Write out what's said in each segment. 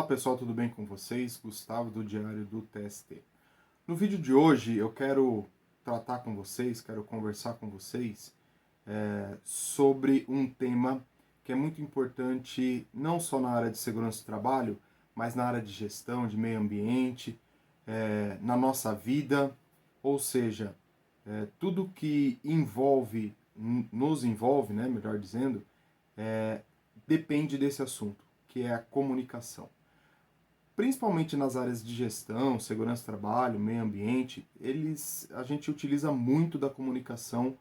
Olá pessoal, tudo bem com vocês? Gustavo do Diário do TST. No vídeo de hoje eu quero tratar com vocês, quero conversar com vocês sobre um tema que é muito importante não só na área de segurança do trabalho, mas na área de gestão, de meio ambiente, na nossa vida, ou seja, tudo que nos envolve, né, melhor dizendo, depende desse assunto, que é a comunicação. Principalmente nas áreas de gestão, segurança do trabalho, meio ambiente, a gente utiliza muito da comunicação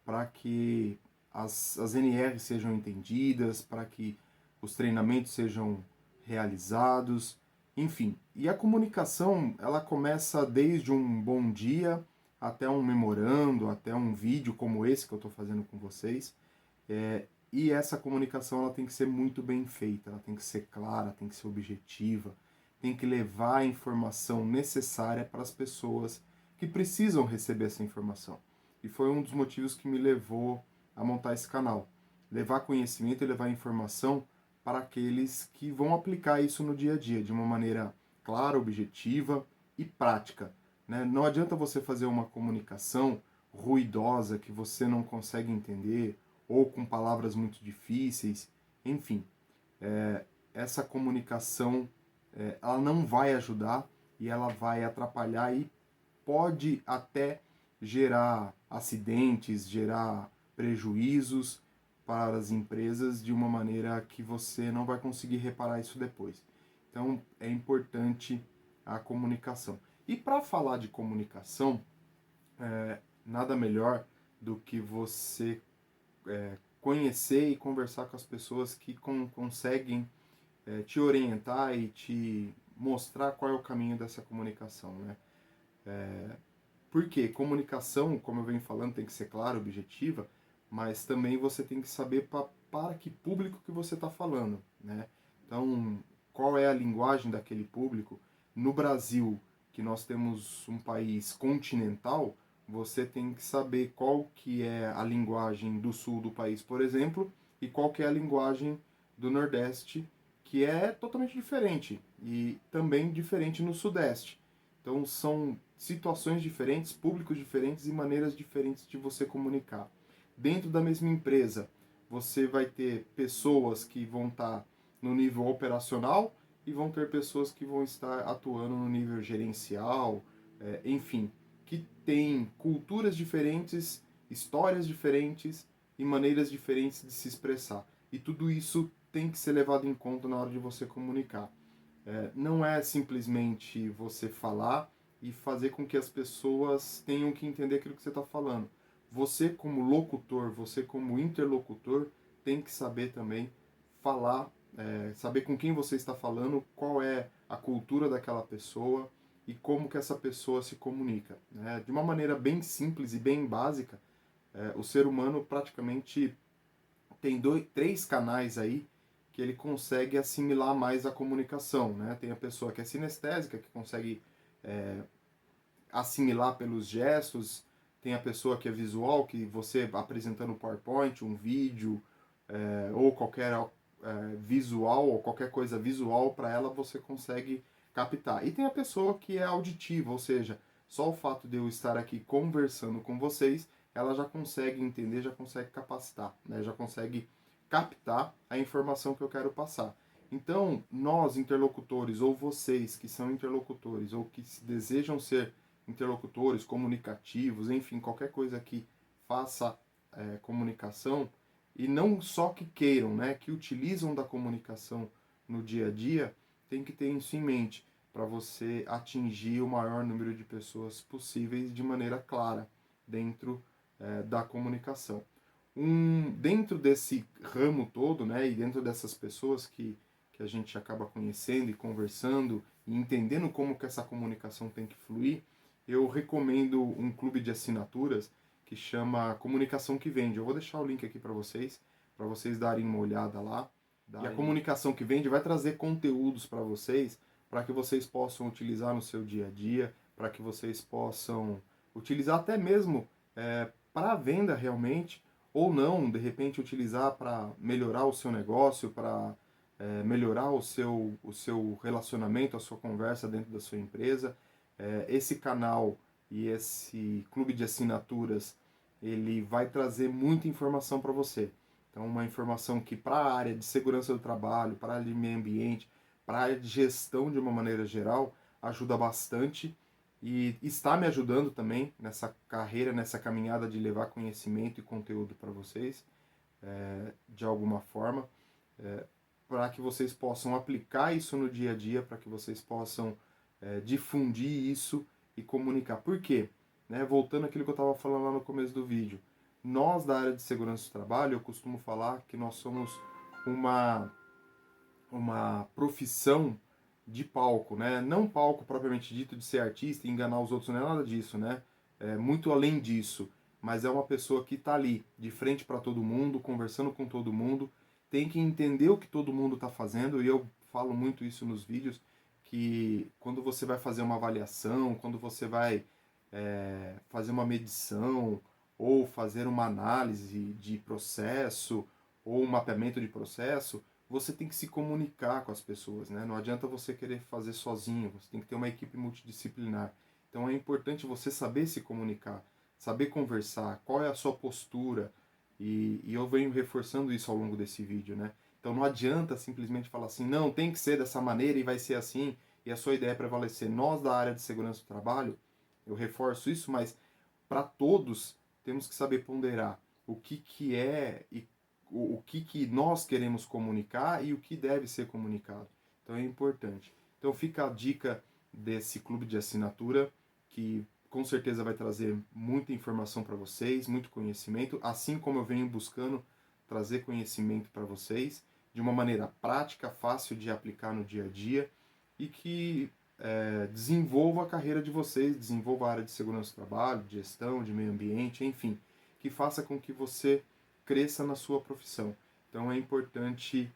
para que as NRs sejam entendidas, para que os treinamentos sejam realizados, enfim. E a comunicação, ela começa desde um bom dia até um memorando, até um vídeo como esse que eu estou fazendo com vocês. E essa comunicação ela tem que ser muito bem feita, ela tem que ser clara, tem que ser objetiva, tem que levar a informação necessária para as pessoas que precisam receber essa informação. E foi um dos motivos que me levou a montar esse canal. Levar conhecimento e levar informação para aqueles que vão aplicar isso no dia a dia, de uma maneira clara, objetiva e prática. Né? Não adianta você fazer uma comunicação ruidosa que você não consegue entender, ou com palavras muito difíceis, enfim. Essa comunicação ela não vai ajudar e ela vai atrapalhar e pode até gerar acidentes, gerar prejuízos para as empresas de uma maneira que você não vai conseguir reparar isso depois. Então é importante a comunicação. E para falar de comunicação, nada melhor do que você conhecer e conversar com as pessoas que conseguem te orientar e te mostrar qual é o caminho dessa comunicação, né? Porque comunicação, como eu venho falando, tem que ser clara, objetiva, mas também você tem que saber para que público que você está falando, né? Então, qual é a linguagem daquele público? No Brasil, que nós temos um país continental, você tem que saber qual que é a linguagem do sul do país, por exemplo, e qual que é a linguagem do Nordeste, que é totalmente diferente, e também diferente no Sudeste. Então são situações diferentes, públicos diferentes e maneiras diferentes de você comunicar. Dentro da mesma empresa, você vai ter pessoas que vão estar no nível operacional e vão ter pessoas que vão estar atuando no nível gerencial, enfim, que tem culturas diferentes, histórias diferentes e maneiras diferentes de se expressar. E tudo isso tem que ser levado em conta na hora de você comunicar. Não é simplesmente você falar e fazer com que as pessoas tenham que entender aquilo que você está falando. Você como locutor, você como interlocutor, tem que saber também falar, saber com quem você está falando, qual é a cultura daquela pessoa e como que essa pessoa se comunica. Né? De uma maneira bem simples e bem básica, o ser humano praticamente tem três canais aí que ele consegue assimilar mais a comunicação, né? Tem a pessoa que é sinestésica, que consegue assimilar pelos gestos, tem a pessoa que é visual, que você apresentando um PowerPoint, um vídeo, ou qualquer visual, ou qualquer coisa visual para ela, você consegue captar. E tem a pessoa que é auditiva, ou seja, só o fato de eu estar aqui conversando com vocês, ela já consegue entender, já consegue capacitar, né? Já consegue captar a informação que eu quero passar. Então, nós interlocutores, ou vocês que são interlocutores, ou que desejam ser interlocutores, comunicativos, enfim, qualquer coisa que faça comunicação, e não só que queiram, né, que utilizam da comunicação no dia a dia, tem que ter isso em mente para você atingir o maior número de pessoas possíveis de maneira clara dentro da comunicação. Dentro desse ramo todo, né, e dentro dessas pessoas que a gente acaba conhecendo e conversando e entendendo como que essa comunicação tem que fluir, eu recomendo um clube de assinaturas que chama Comunicação que Vende. Eu vou deixar o link aqui para vocês darem uma olhada lá. E a Comunicação que Vende vai trazer conteúdos para que vocês possam utilizar no seu dia a dia, para que vocês possam utilizar até mesmo para a venda realmente, ou não, de repente utilizar para melhorar o seu negócio, para melhorar o seu relacionamento, a sua conversa dentro da sua empresa. Esse canal e esse clube de assinaturas, ele vai trazer muita informação para você. Então, uma informação que para a área de segurança do trabalho, para a área de meio ambiente, para a área de gestão de uma maneira geral, ajuda bastante e está me ajudando também nessa carreira, nessa caminhada de levar conhecimento e conteúdo para vocês, de alguma forma, para que vocês possam aplicar isso no dia a dia, para que vocês possam difundir isso e comunicar. Por quê? Voltando àquilo que eu estava falando lá no começo do vídeo, nós da área de segurança do trabalho, eu costumo falar que nós somos uma profissão de palco, né? Não palco propriamente dito de ser artista e enganar os outros, não é nada disso, né? É muito além disso, mas é uma pessoa que está ali, de frente para todo mundo, conversando com todo mundo, tem que entender o que todo mundo está fazendo, e eu falo muito isso nos vídeos, que quando você vai fazer uma avaliação, quando você vai fazer uma medição, ou fazer uma análise de processo, ou um mapeamento de processo, você tem que se comunicar com as pessoas, né? Não adianta você querer fazer sozinho, você tem que ter uma equipe multidisciplinar. Então é importante você saber se comunicar, saber conversar, qual é a sua postura, e eu venho reforçando isso ao longo desse vídeo, né? Então não adianta simplesmente falar assim, não, tem que ser dessa maneira e vai ser assim, e a sua ideia é prevalecer. Nós da área de segurança do trabalho, eu reforço isso, mas para todos temos que saber ponderar o que é e o que nós queremos comunicar e o que deve ser comunicado. Então é importante. Então fica a dica desse clube de assinatura, que com certeza vai trazer muita informação para vocês, muito conhecimento, assim como eu venho buscando trazer conhecimento para vocês de uma maneira prática, fácil de aplicar no dia a dia e que desenvolva a carreira de vocês, desenvolva a área de segurança do trabalho, de gestão, de meio ambiente, enfim, que faça com que você cresça na sua profissão. Então é importante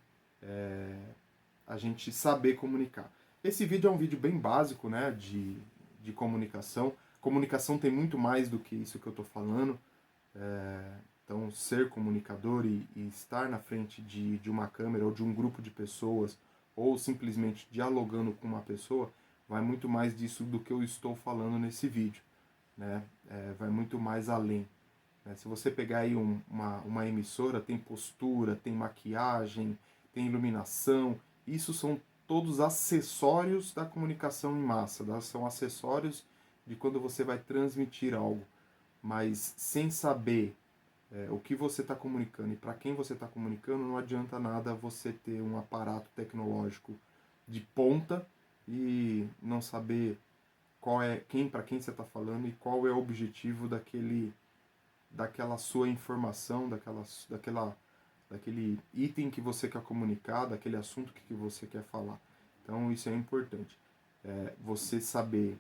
a gente saber comunicar. Esse vídeo é um vídeo bem básico, né, de comunicação. Comunicação tem muito mais do que isso que eu estou falando. Então, ser comunicador e estar na frente de uma câmera ou de um grupo de pessoas, ou simplesmente dialogando com uma pessoa, vai muito mais disso do que eu estou falando nesse vídeo, né? Vai muito mais além. Se você pegar aí uma emissora, tem postura, tem maquiagem, tem iluminação, isso são todos acessórios da comunicação em massa, são acessórios de quando você vai transmitir algo, mas sem saber o que você está comunicando e para quem você está comunicando, não adianta nada você ter um aparato tecnológico de ponta e não saber para quem você está falando e qual é o objetivo daquela sua informação, daquele item que você quer comunicar, daquele assunto que você quer falar. Então isso é importante. Você saber,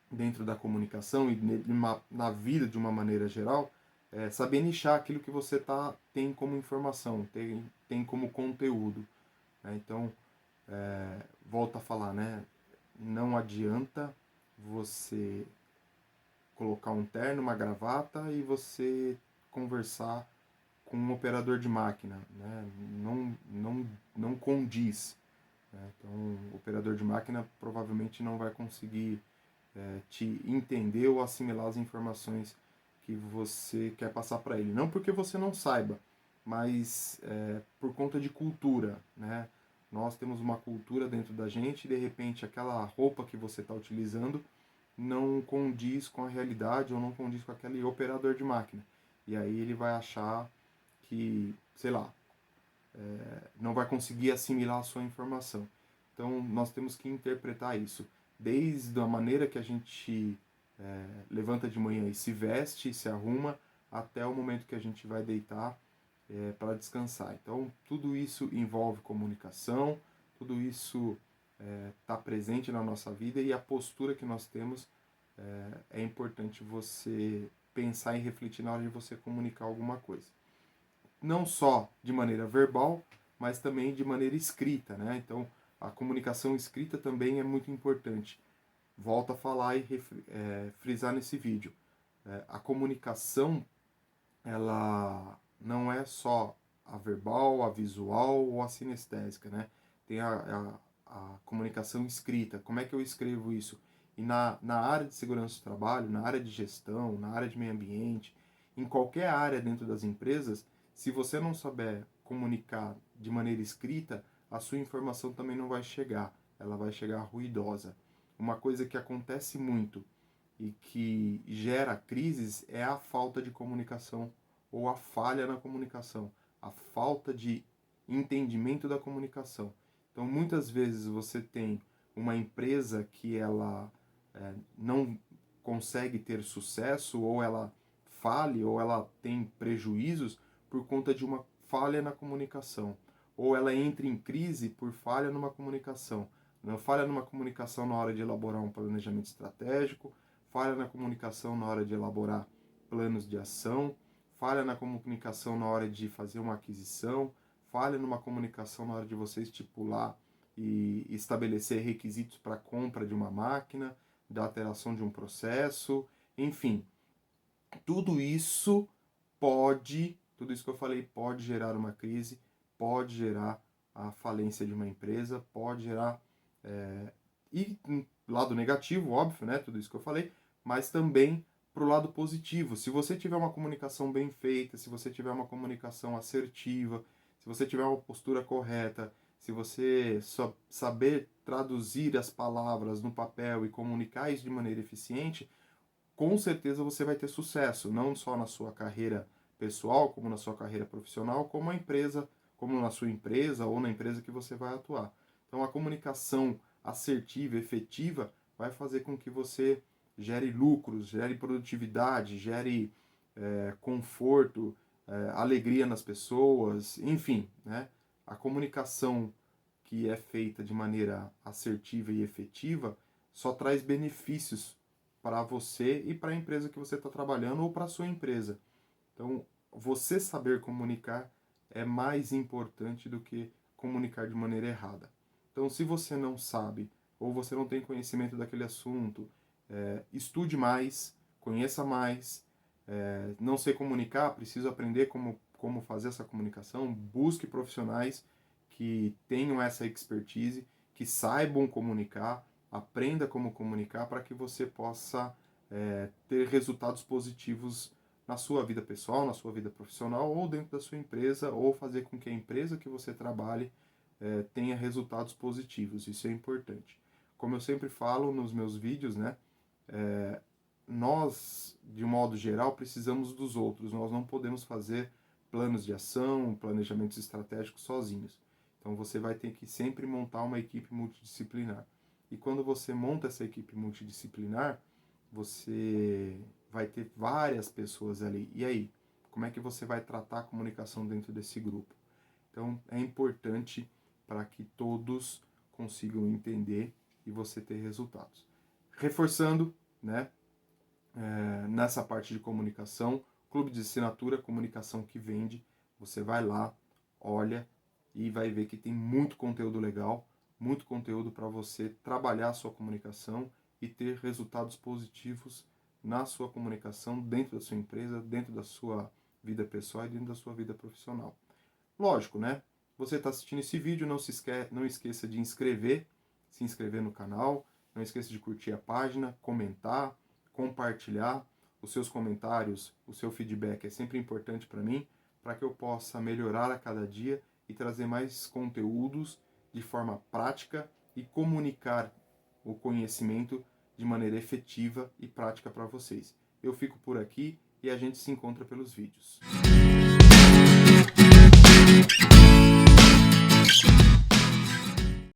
dentro da comunicação e na vida de uma maneira geral, saber nichar aquilo que você tem como informação, tem como conteúdo. Né? Então, volto a falar, né? Não adianta você colocar um terno, uma gravata e você conversar com um operador de máquina, né? Não condiz. Né? Então, o operador de máquina provavelmente não vai conseguir te entender ou assimilar as informações que você quer passar para ele. Não porque você não saiba, mas por conta de cultura, né? Nós temos uma cultura dentro da gente e de repente aquela roupa que você está utilizando não condiz com a realidade ou não condiz com aquele operador de máquina. E aí ele vai achar que, sei lá, não vai conseguir assimilar a sua informação. Então nós temos que interpretar isso. Desde a maneira que a gente levanta de manhã e se veste, se arruma, até o momento que a gente vai deitar para descansar. Então tudo isso envolve comunicação, tudo isso está presente na nossa vida e a postura que nós temos é importante você pensar e refletir na hora de você comunicar alguma coisa. Não só de maneira verbal, mas também de maneira escrita, né? Então, a comunicação escrita também é muito importante. Volto a falar e frisar nesse vídeo. A comunicação, ela não é só a verbal, a visual ou a sinestésica, né? Tem a comunicação escrita. Como é que eu escrevo isso? E na área de segurança do trabalho, na área de gestão, na área de meio ambiente, em qualquer área dentro das empresas, se você não souber comunicar de maneira escrita, a sua informação também não vai chegar. Ela vai chegar ruidosa. Uma coisa que acontece muito e que gera crises é a falta de comunicação ou a falha na comunicação, a falta de entendimento da comunicação. Então, muitas vezes você tem uma empresa que ela não consegue ter sucesso, ou ela fale, ou ela tem prejuízos por conta de uma falha na comunicação, ou ela entra em crise por falha numa comunicação. Falha numa comunicação na hora de elaborar um planejamento estratégico, falha na comunicação na hora de elaborar planos de ação, falha na comunicação na hora de fazer uma aquisição, falha numa comunicação na hora de você estipular e estabelecer requisitos para a compra de uma máquina, da alteração de um processo, enfim. Tudo isso que eu falei pode gerar uma crise, pode gerar a falência de uma empresa, pode gerar e lado negativo, óbvio, né, tudo isso que eu falei, mas também para o lado positivo. Se você tiver uma comunicação bem feita, se você tiver uma comunicação assertiva, se você tiver uma postura correta, se você só saber traduzir as palavras no papel e comunicar isso de maneira eficiente, com certeza você vai ter sucesso, não só na sua carreira pessoal, como na sua carreira profissional, como como na sua empresa ou na empresa que você vai atuar. Então, a comunicação assertiva, efetiva, vai fazer com que você gere lucros, gere produtividade, gere conforto, alegria nas pessoas, enfim, né? A comunicação que é feita de maneira assertiva e efetiva só traz benefícios para você e para a empresa que você está trabalhando ou para a sua empresa. Então, você saber comunicar é mais importante do que comunicar de maneira errada. Então, se você não sabe ou você não tem conhecimento daquele assunto, estude mais, conheça mais. Não sei comunicar, preciso aprender como fazer essa comunicação. Busque profissionais que tenham essa expertise, que saibam comunicar, aprenda como comunicar para que você possa ter resultados positivos na sua vida pessoal, na sua vida profissional ou dentro da sua empresa, ou fazer com que a empresa que você trabalhe tenha resultados positivos. Isso é importante. Como eu sempre falo nos meus vídeos, né? Nós, de um modo geral, precisamos dos outros. Nós não podemos fazer planos de ação, planejamentos estratégicos sozinhos. Então você vai ter que sempre montar uma equipe multidisciplinar. E quando você monta essa equipe multidisciplinar, você vai ter várias pessoas ali. E aí, como é que você vai tratar a comunicação dentro desse grupo? Então é importante para que todos consigam entender e você ter resultados. Reforçando, né, nessa parte de comunicação, clube de assinatura, comunicação que vende, você vai lá, olha e vai ver que tem muito conteúdo legal, muito conteúdo para você trabalhar a sua comunicação e ter resultados positivos na sua comunicação dentro da sua empresa, dentro da sua vida pessoal e dentro da sua vida profissional. Lógico, né? Você está assistindo esse vídeo, não esqueça de se inscrever no canal, não esqueça de curtir a página, comentar, compartilhar. Os seus comentários, o seu feedback é sempre importante para mim, para que eu possa melhorar a cada dia e trazer mais conteúdos de forma prática e comunicar o conhecimento de maneira efetiva e prática para vocês. Eu fico por aqui e a gente se encontra pelos vídeos.